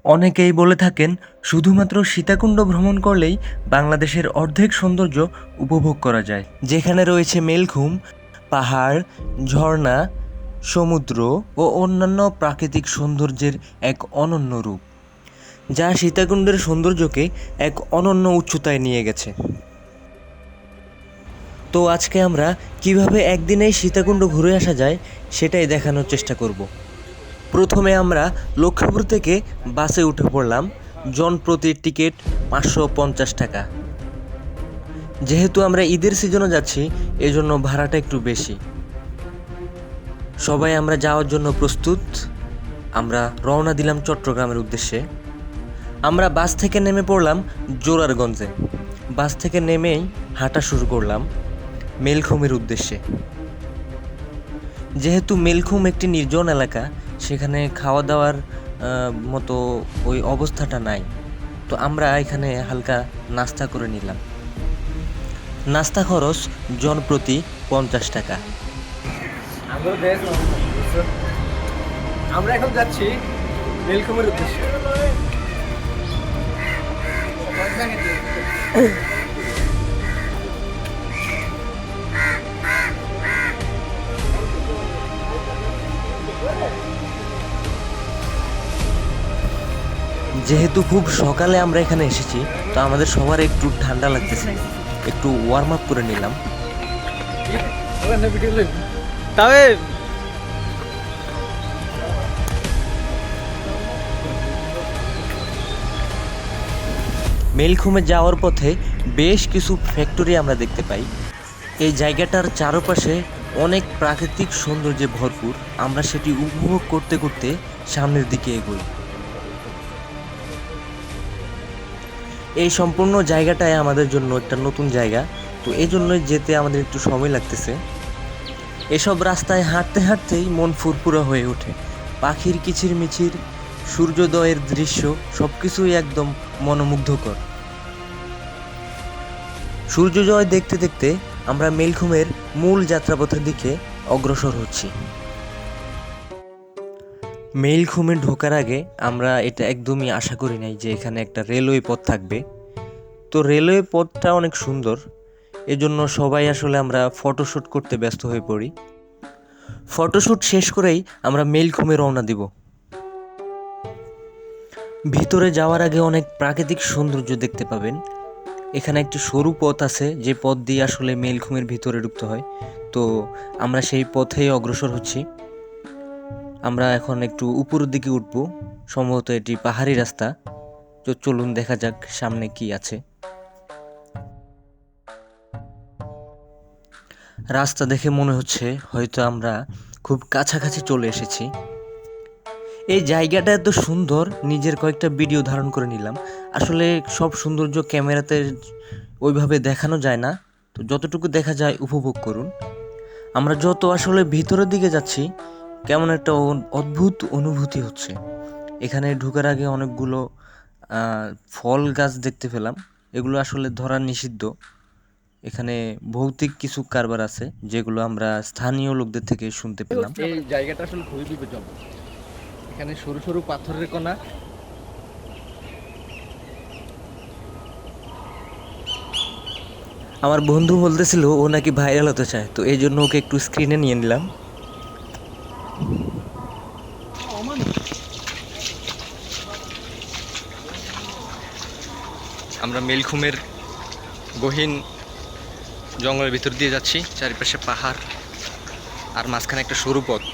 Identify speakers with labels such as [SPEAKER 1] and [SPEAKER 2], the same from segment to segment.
[SPEAKER 1] অনেকেই বলে থাকেন শুধুমাত্র সীতাকুণ্ড ভ্রমণ করলেই বাংলাদেশের অর্ধেক সৌন্দর্য উপভোগ করা যায়, যেখানে রয়েছে মেলঘুম, পাহাড়, ঝর্ণা, সমুদ্র ও অন্যান্য প্রাকৃতিক সৌন্দর্যের এক অনন্য রূপ, যা সীতাকুণ্ডের সৌন্দর্যকে এক অনন্য উচ্চতায় নিয়ে গেছে। তো আজকে আমরা কিভাবে একদিনেই সীতাকুণ্ড ঘুরে আসা যায় সেটাই দেখানোর চেষ্টা করব। প্রথমে আমরা লক্ষ্মীপুর থেকে বাসে উঠে পড়লাম। জনপ্রতি টিকিট 550 টাকা। যেহেতু আমরা ঈদের সিজনে যাচ্ছি, এজন্য ভাড়াটা একটু বেশি। সবাই আমরা যাওয়ার জন্য প্রস্তুত। আমরা রওনা দিলাম চট্টগ্রামের উদ্দেশ্যে। আমরা বাস থেকে নেমে পড়লাম জোরারগঞ্জে। বাস থেকে নেমেই হাঁটা শুরু করলাম মেলঘুমের উদ্দেশ্যে। যেহেতু মেলঘুম একটি নির্জন এলাকা, সেখানে খাওয়া দাওয়ার মতো ওই অবস্থাটা নাই, তো আমরা এখানে হালকা নাস্তা করে নিলাম। নাস্তা খরচ জনপ্রতি 50 টাকা।
[SPEAKER 2] আমরা এখন যাচ্ছি মেলঘুমের উদ্দেশ্যে।
[SPEAKER 1] যেহেতু খুব সকালে আমরা এখানে এসেছি, তো আমাদের সবার একটু ঠান্ডা লাগতেছে, একটু ওয়ার্ম আপ করে নিলাম।
[SPEAKER 2] তবে
[SPEAKER 1] মেলঘুমে যাওয়ার পথে বেশ কিছু ফ্যাক্টরি আমরা দেখতে পাই। এই জায়গাটার চারপাশে অনেক প্রাকৃতিক সৌন্দর্যে ভরপুর। আমরা সেটি উপভোগ করতে করতে সামনের দিকে এগোই। এই সম্পূর্ণ জায়গাটায় আমাদের জন্য একটা নতুন জায়গা, তো এই জন্যই যেতে আমাদের একটু সময় লাগতেছে। এসব রাস্তায় হাঁটতে হাঁটতেই মন ফুরফুরা হয়ে ওঠে। পাখির কিচিরমিচির, সূর্যোদয়ের দৃশ্য সবকিছুই একদম মনোমুগ্ধকর। সূর্যোদয় দেখতে দেখতে আমরা মেলঘুমের মূল যাত্রাপথের দিকে অগ্রসর হচ্ছি। মেলঘুমে ঢোকার আগে আমরা এটা একদমই আশা করি নাই যে এখানে একটা রেলওয়ে পথ থাকবে। তো রেলওয়ে পথটা অনেক সুন্দর, এজন্য সবাই আসলে আমরা ফটোশ্যুট করতে ব্যস্ত হয়ে পড়ি। ফটোশ্যুট শেষ করেই আমরা মেলঘুমে রওনা দিব। ভিতরে যাওয়ার আগে অনেক প্রাকৃতিক সৌন্দর্য দেখতে পাবেন। এখানে একটি সরু পথ আছে, যে পথ দিয়ে আসলে মেলঘুমের ভিতরে ঢুকতে হয়। তো আমরা সেই পথেই অগ্রসর হচ্ছি। আমরা এখন একটু উপরের দিকে উঠব, সম্ভবত এটি পাহাড়ি রাস্তা। তো চলুন দেখা যাক সামনে কি আছে। রাস্তা দেখে মনে হচ্ছে হয়তো আমরা খুব কাছাকাছি চলে এসেছি। এই জায়গাটা এত সুন্দর, নিজের কয়েকটা ভিডিও ধারণ করে নিলাম। আসলে সব সৌন্দর্য ক্যামেরাতে ওইভাবে দেখানো যায় না, তো যতটুকু দেখা যায় উপভোগ করুন। আমরা যত আসলে ভিতরের দিকে যাচ্ছি, কেমন একটা অদ্ভুত অনুভূতি হচ্ছে। এখানে ঢোকার আগে অনেকগুলো ফল গাছ দেখতে পেলাম। এগুলো আসলে ধরা নিষিদ্ধ। এখানে ভৌতিক কিছু কারবার আছে, যেগুলো আমরা স্থানীয় লোকদের থেকে শুনতে পেলাম।
[SPEAKER 2] এই জায়গাটা আসলে খুবই বিপজ্জনক। এখানে সরু সরু পাথরের কোনা।
[SPEAKER 1] আমার বন্ধু বলতেছিল ও নাকি ভাইরাল হতে চায়, তো এই জন্য ওকে একটু স্ক্রিনে নিয়ে নিলাম।
[SPEAKER 2] আমরা মেলঘুমের গহীন জঙ্গলের ভিতর দিয়ে যাচ্ছি। চারিপাশে পাহাড় আর মাঝখানে একটা সরু পথ।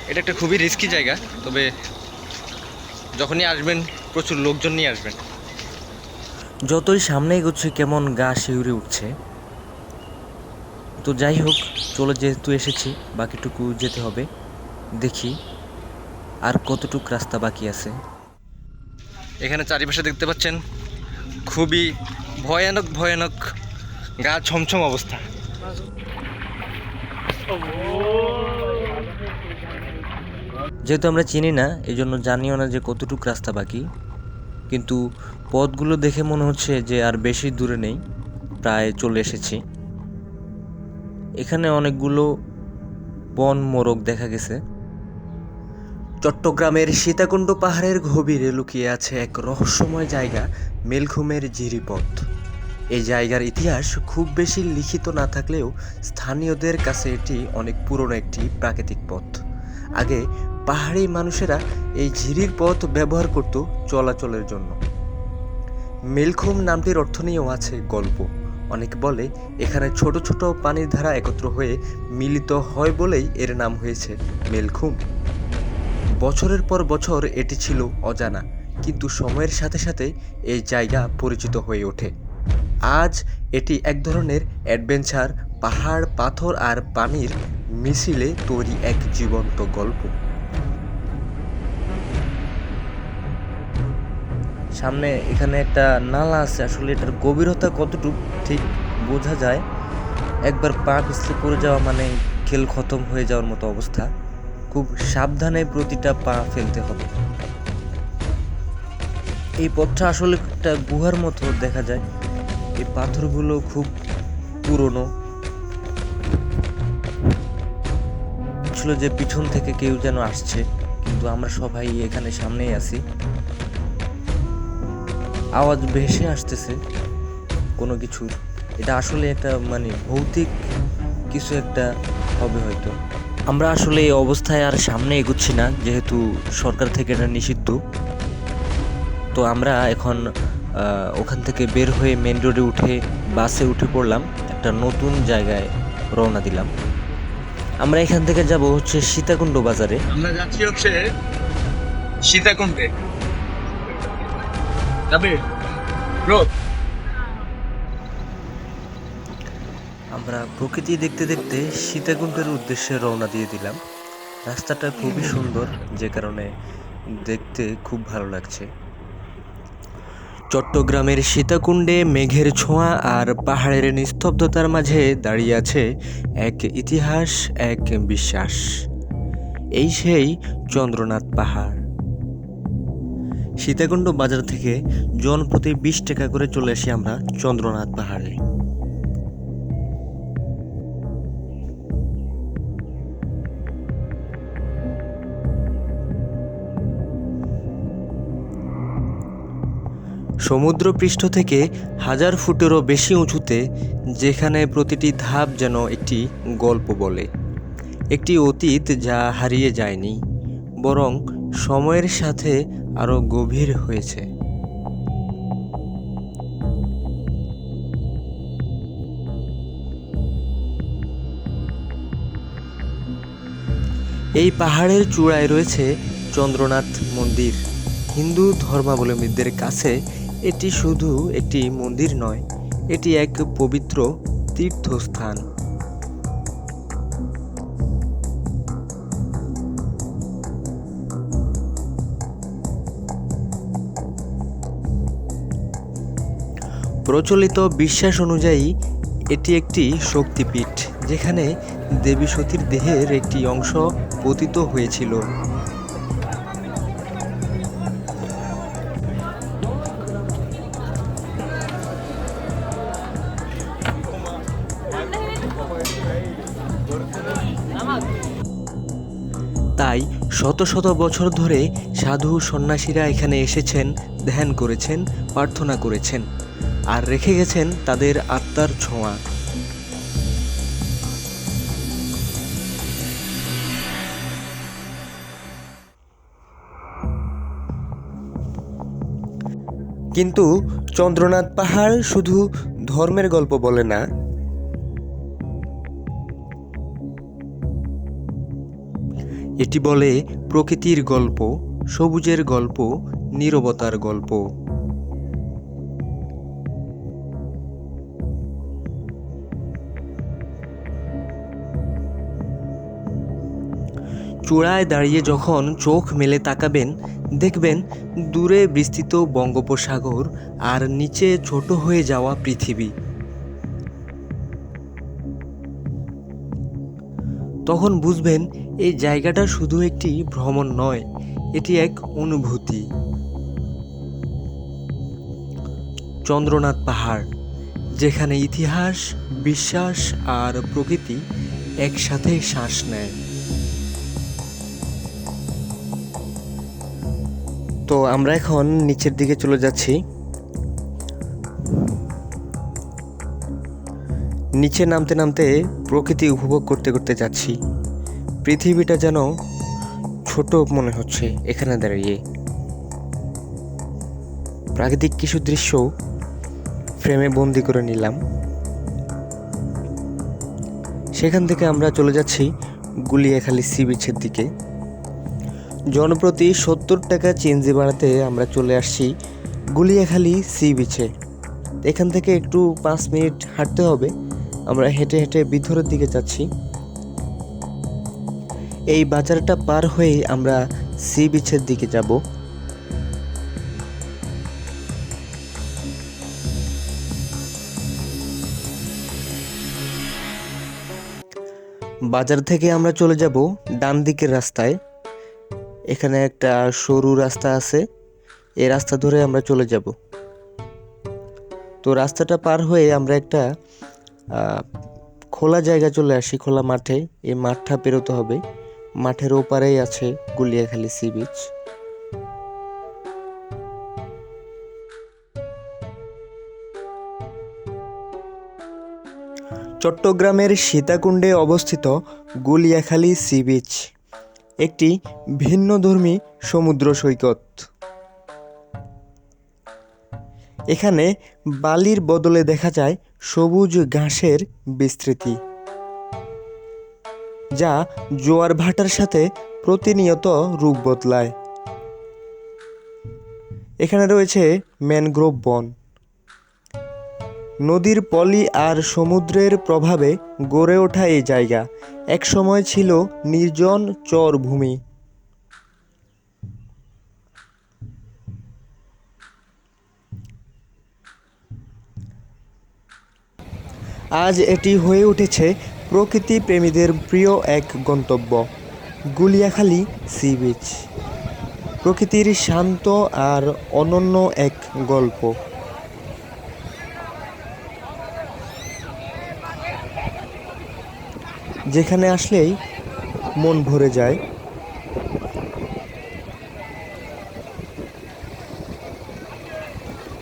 [SPEAKER 2] এটা একটা খুবই রিস্কি জায়গা, তবে যখনই আসবেন প্রচুর লোকজন নিয়ে আসবেন।
[SPEAKER 1] যতই সামনে এগোচ্ছে কেমন গা শিউরে উঠছে। তো যাই হোক, চলে যেহেতু এসেছি, বাকিটুকু যেতে হবে। দেখি আর কতটুক রাস্তা বাকি আছে।
[SPEAKER 2] এখানে চারিপাশে দেখতে পাচ্ছেন খুবই ভয়ানক ভয়ানক গা ছমছম অবস্থা।
[SPEAKER 1] যেহেতু আমরা চিনি না, এই জন্য জানিও না যে কতটুক রাস্তা বাকি, কিন্তু পথগুলো দেখে মনে হচ্ছে যে আর বেশি দূরে নেই, প্রায় চলে এসেছি। এখানে অনেকগুলো বন মোরগ দেখা গেছে। চট্টগ্রামের সীতাকুণ্ড পাহাড়ের গভীরে লুকিয়ে আছে এক রহস্যময় জায়গা, মেলঘুমের জিরিপথ। এই জায়গার ইতিহাস খুব বেশি লিখিত না থাকলেও স্থানীয়দের কাছে এটি অনেক পুরনো একটি প্রাকৃতিক পথ। আগে পাহাড়ি মানুষেরা এই ঝিরির পথ ব্যবহার করত চলাচলের জন্য। মেলঘুম নামটির অর্থ নিয়েও আছে গল্প। অনেকে বলে এখানে ছোট ছোট পানির ধারা একত্র হয়ে মিলিত হয় বলেই এর নাম হয়েছে মেলঘুম। বছরের পর বছর এটি ছিল অজানা, কিন্তু সময়ের সাথে সাথে এই জায়গা পরিচিত হয়ে ওঠে। আজ এটি এক ধরনের অ্যাডভেঞ্চার, পাহাড়, পাথর আর পানির মিছিলে তৈরি এক জীবন্ত গল্প। সামনে এখানে একটা নালা আছে, আসলে এটার গভীরতা কতটুকু ঠিক বোঝা যায়। একবার পা পিছলে পড়ে যাওয়া মানে খেল খতম হয়ে যাওয়ার মতো অবস্থা। খুব সাবধানে প্রতিটা পা ফেলতে হবে। এই পথটা আসলে একটা গুহার মতো দেখা যায়। এই পাথরগুলো খুব পুরনো ছিল, যে পিছন থেকে কেউ যেন আসছে, কিন্তু আমরা সবাই এখানে সামনেই আছি। আওয়াজ ভেসে আসতেছে কোনো কিছুর। এটা আসলে একটা মানে ভৌতিক কিছু একটা হবে হয়তো। আমরা আসলে এই অবস্থায় আর সামনে এগুচ্ছি না, যেহেতু সরকার থেকে এটা নিষিদ্ধ। তো আমরা এখন ওখান থেকে বের হয়ে মেন রোডে উঠে বাসে উঠে পড়লাম, একটা নতুন জায়গায় রওনা দিলাম। আমরা এখান থেকে যাব হচ্ছে সীতাকুণ্ড বাজারে।
[SPEAKER 2] আমরা যাচ্ছি হচ্ছে সীতাকুণ্ডে। যাবে রোদ।
[SPEAKER 1] আমরা প্রকৃতি দেখতে দেখতে সীতাকুণ্ডের উদ্দেশ্যে রওনা দিয়ে দিলাম। রাস্তাটা খুবই সুন্দর, যে কারণে দেখতে খুব ভালো লাগছে। চট্টগ্রামের সীতাকুণ্ডে মেঘের ছোঁয়া আর পাহাড়ের নিস্তব্ধতার মাঝে দাঁড়িয়ে আছে এক ইতিহাস, এক বিশ্বাস। এই সেই চন্দ্রনাথ পাহাড়। সীতাকুণ্ড বাজার থেকে জনপ্রতি 20 টাকা করে চলে আসি আমরা চন্দ্রনাথ পাহাড়ে। সমুদ্রপৃষ্ঠ থেকে 1000 ফুটেরও বেশি উঁচুতে, যেখানে প্রতিটি ধাপ যেন একটি গল্প বলে, একটি অতীত যা হারিয়ে যায়নি, বরং সময়ের সাথে আরো গভীর হয়েছে। এই পাহাড়ের চূড়ায় রয়েছে চন্দ্রনাথ মন্দির। হিন্দু ধর্মাবলম্বীদের কাছে এটি শুধু একটি মন্দির নয়, এটি এক পবিত্র তীর্থস্থান। প্রচলিত বিশ্বাস অনুযায়ী এটি একটি শক্তিপীঠ, যেখানে দেবী সতীর দেহের একটি অংশ পতিত হয়েছিল। তাই শত শত বছর ধরে সাধু সন্ন্যাসীরা এখানে এসেছেন, ধ্যান করেছেন, প্রার্থনা করেছেন, আর রেখে গেছেন তাদের আত্মার ছোঁয়া। কিন্তু চন্দ্রনাথ পাহাড় শুধু ধর্মের গল্প বলে না, এটি বলে প্রকৃতির গল্প, সবুজের গল্প, নীরবতার গল্প। চূড়ায় দাঁড়িয়ে যখন চোখ মেলে তাকাবেন, দেখবেন দূরে বিস্তৃত বঙ্গোপসাগর আর নিচে ছোট হয়ে যাওয়া পৃথিবী। তখন বুঝবেন এই জায়গাটা শুধু একটি ভ্রমণ নয়, এটি এক অনুভূতি। চন্দ্রনাথ পাহাড়, যেখানে ইতিহাস, বিশ্বাস আর প্রকৃতি একসাথে শ্বাস নেয়। তো আমরা এখন নিচের দিকে চলে যাচ্ছি। নিচে নামতে নামতে প্রকৃতি উপভোগ করতে করতে যাচ্ছি। পৃথিবীটা যেন ছোট মনে হচ্ছে এখানে দাঁড়িয়ে। প্রাকৃতিক কিছু দৃশ্য ফ্রেমে বন্দি করে নিলাম। সেখান থেকে আমরা চলে যাচ্ছি গুলিয়াখালী সি বিচের দিকে। জনপ্রতি 70 টাকা চেঞ্জি বাড়াতে আমরা চলে আসছি গুলিয়াখালী সি বিচে। এখান থেকে একটু 5 মিনিট হাঁটতে হবে। আমরা হেঁটে হেঁটে ভিতরের দিকে যাচ্ছি। এই বাজারটা পার হয়ে আমরা সি বিচের দিকে যাব। বাজার থেকে আমরা চলে যাব ডান দিকের রাস্তায়। এখানে একটা সরু রাস্তা আছে, এই রাস্তা ধরে আমরা চলে যাব। তো রাস্তাটা পার হয়ে আমরা একটা খোলা জায়গা চলে আসি, খোলা মাঠে। এই মাঠটা পেরোতে হবে। মাঠের ওপারেই আছে গুলিয়াখালী সি বিচ। চট্টগ্রামের সীতাকুণ্ডে অবস্থিত গুলিয়াখালী সি বিচ একটি ভিন্নধর্মী সমুদ্র সৈকত। এখানে বালির বদলে দেখা যায় সবুজ ঘাসের বিস্তৃতি, যা জোয়ার ভাটার সাথে প্রতিনিয়ত রূপ বদলায়। এখানে রয়েছে ম্যানগ্রোভ বন। নদীর পলি আর সমুদ্রের প্রভাবে গড়ে ওঠা এই জায়গা একসময় ছিল নির্জন চর ভূমি। আজ এটি হয়ে উঠেছে প্রকৃতি প্রেমীদের প্রিয় এক গন্তব্য, গুলিয়াখালী সি বিচ। প্রকৃতির শান্ত আর অনন্য এক গল্প। যেখানে আসলেই মন ভরে যায়।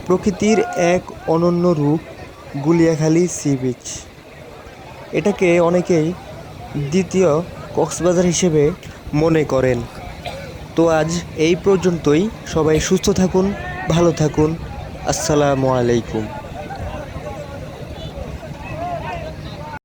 [SPEAKER 1] প্রকৃতির এক অনন্য রূপ গুলিয়াখালী সি বিচ। এটাকে অনেকেই দ্বিতীয় কক্সবাজার হিসেবে মনে করেন। তো আজ এই পর্যন্তই। সবাই সুস্থ থাকুন, ভালো থাকুন। আসসালামু আলাইকুম।